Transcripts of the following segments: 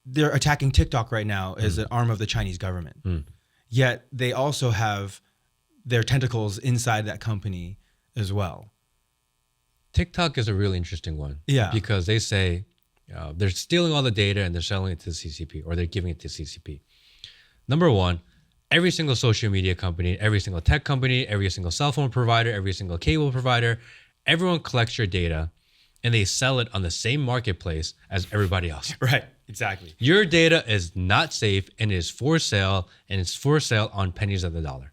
they're attacking TikTok right now as an arm of the Chinese government. Yet they also have their tentacles inside that company as well. TikTok is a really interesting one. Yeah. Because they say they're stealing all the data and they're selling it to the CCP, or they're giving it to CCP. Number one, every single social media company, every single tech company, every single cell phone provider, every single cable provider, everyone collects your data and they sell it on the same marketplace as everybody else. Right, exactly. Your data is not safe and is for sale, and it's for sale on pennies of the dollar.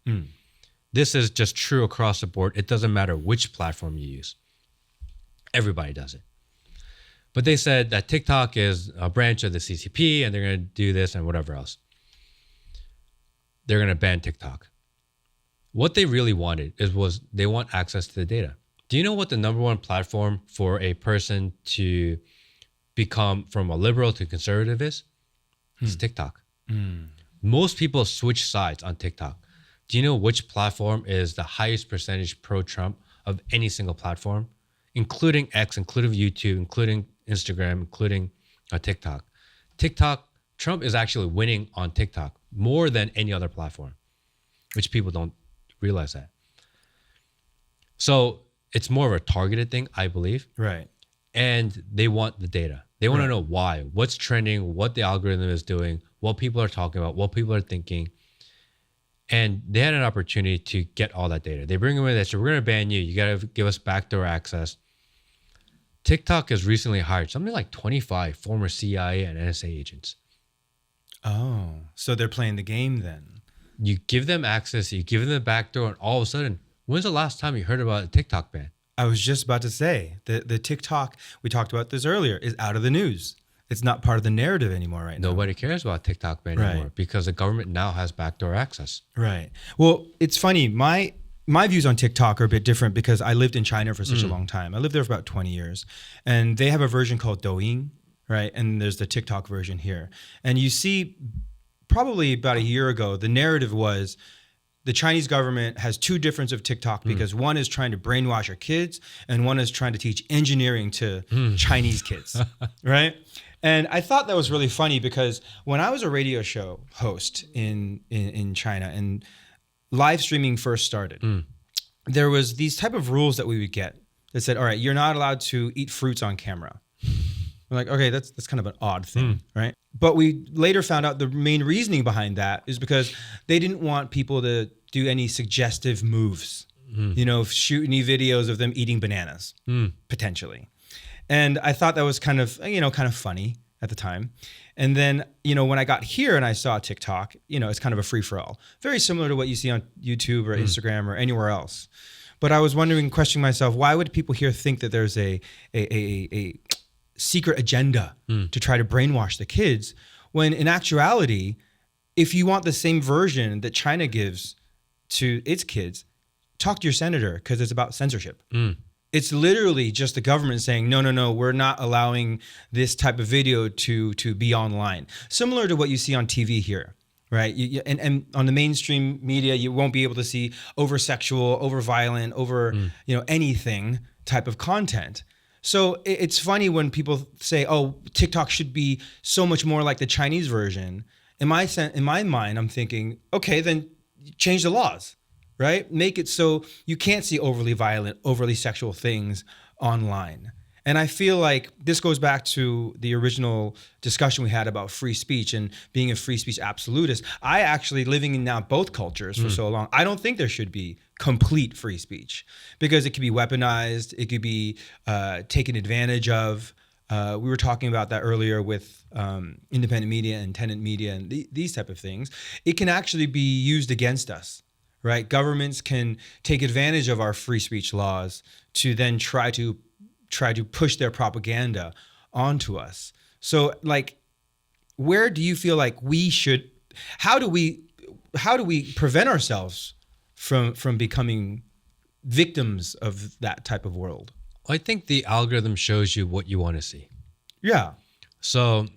This is just true across the board. It doesn't matter which platform you use. Everybody does it. But they said that TikTok is a branch of the CCP and they're going to do this and whatever else. They're going to ban TikTok. What they really wanted was they want access to the data. Do you know what the number one platform for a person to become from a liberal to conservative is? It's TikTok. Most people switch sides on TikTok. Do you know which platform is the highest percentage pro-Trump of any single platform? Including X, including YouTube, including Instagram, including TikTok. Trump is actually winning on TikTok more than any other platform, which people don't realize that. So it's more of a targeted thing, I believe. Right. And they want the data. They want to know why, what's trending, what the algorithm is doing, what people are talking about, what people are thinking. And they had an opportunity to get all that data. They bring them in, they say, we're going to ban you. You got to give us backdoor access. TikTok has recently hired something like 25 former CIA and NSA agents. Oh, so they're playing the game then. You give them access, you give them the backdoor, and all of a sudden, when's the last time you heard about a TikTok ban? I was just about to say, the TikTok, we talked about this earlier, is out of the news. It's not part of the narrative anymore right now. Nobody cares about TikTok ban anymore because the government now has backdoor access. Right. Well, it's funny. My views on TikTok are a bit different because I lived in China for such a long time. I lived there for about 20 years. And they have a version called Douyin, right? And there's the TikTok version here. And you see, probably about a year ago, the narrative was the Chinese government has two difference of TikTok because one is trying to brainwash our kids and one is trying to teach engineering to Chinese kids, right? And I thought that was really funny because when I was a radio show host in China and live streaming first started, there was these type of rules that we would get that said, all right, you're not allowed to eat fruits on camera. We're like, okay, that's kind of an odd thing, right? But we later found out the main reasoning behind that is because they didn't want people to do any suggestive moves, you know, shoot any videos of them eating bananas, potentially. And I thought that was kind of funny at the time. And then, when I got here and I saw TikTok, it's kind of a free-for-all. Very similar to what you see on YouTube or Instagram or anywhere else. But I was wondering, questioning myself, why would people here think that there's a secret agenda to try to brainwash the kids, when in actuality, if you want the same version that China gives to its kids, talk to your senator because it's about censorship. It's literally just the government saying, no, we're not allowing this type of video to be online. Similar to what you see on TV here, right? And on the mainstream media, you won't be able to see over sexual, over violent, over anything type of content. So it's funny when people say, oh, TikTok should be so much more like the Chinese version. In my mind, I'm thinking, okay, then change the laws. Right? Make it so you can't see overly violent, overly sexual things online. And I feel like this goes back to the original discussion we had about free speech and being a free speech absolutist. I actually, living in now both cultures for so long, I don't think there should be complete free speech because it could be weaponized. It could be taken advantage of. We were talking about that earlier with independent media and tenant media and these type of things. It can actually be used against us. Right? Governments can take advantage of our free speech laws to then try to push their propaganda onto us. So like, where do you feel like we should, how do we prevent ourselves from becoming victims of that type of world? I think the algorithm shows you what you want to see. Yeah. So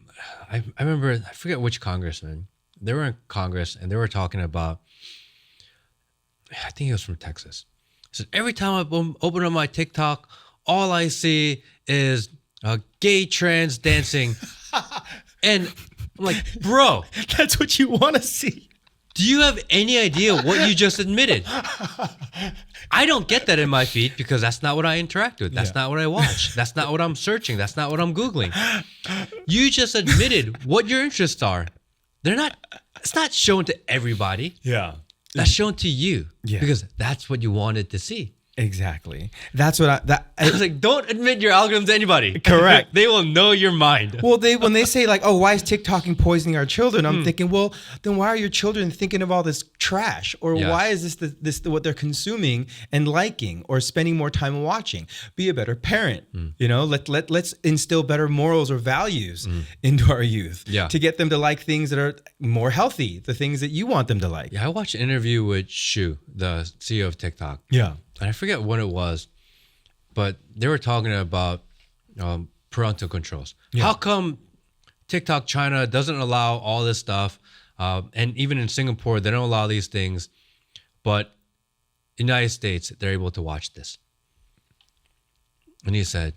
I remember, I forget which congressman, they were in Congress and they were talking about, I think he was from Texas. He said, every time I open up my TikTok, all I see is gay trans dancing. And I'm like, bro, That's what you want to see. do you have any idea what you just admitted? I don't get that in my feed because that's not what I interact with. That's not what I watch. That's not what I'm searching. That's not what I'm Googling. You just admitted what your interests are. It's not shown to everybody. Yeah. That's shown to you Yeah. because that's what you wanted to see. Exactly. That's what I was like, don't admit your algorithm to anybody. Correct. They will know your mind. Well, when they say like, "Oh, why is TikToking poisoning our children?" I'm thinking, well, then why are your children thinking of all this trash, or Yeah. why is this what they're consuming and liking, or spending more time watching? Be a better parent. You know, let's instill better morals or values into our youth to get them to like things that are more healthy, the things that you want them to like. Yeah, I watched an interview with Shu, the CEO of TikTok. Yeah. And I forget what it was, but they were talking about parental controls. How come TikTok China doesn't allow all this stuff? And even in Singapore, they don't allow these things. But in the United States, they're able to watch this. And he said,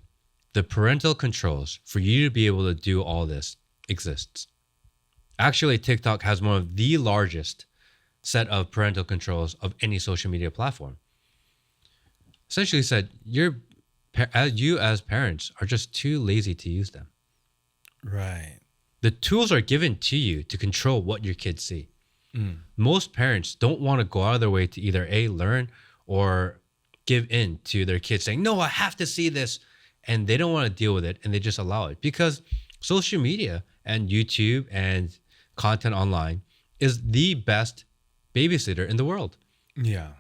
the parental controls for you to be able to do all this exists. Actually, TikTok has one of the largest set of parental controls of any social media platform. Essentially said, you as parents are just too lazy to use them. Right. The tools are given to you to control what your kids see. Most parents don't want to go out of their way to either A, learn, or give in to their kids saying, no, I have to see this. And they don't want to deal with it, and they just allow it. Because social media and YouTube and content online is the best babysitter in the world. Yeah.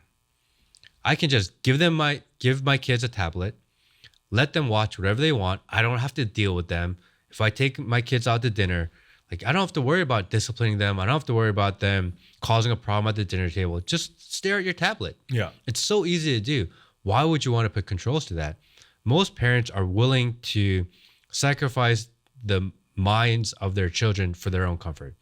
I can just give my kids a tablet, let them watch whatever they want. I don't have to deal with them. If I take my kids out to dinner, like I don't have to worry about disciplining them. I don't have to worry about them causing a problem at the dinner table. Just stare at your tablet. Yeah. It's so easy to do. Why would you want to put controls to that? Most parents are willing to sacrifice the minds of their children for their own comfort.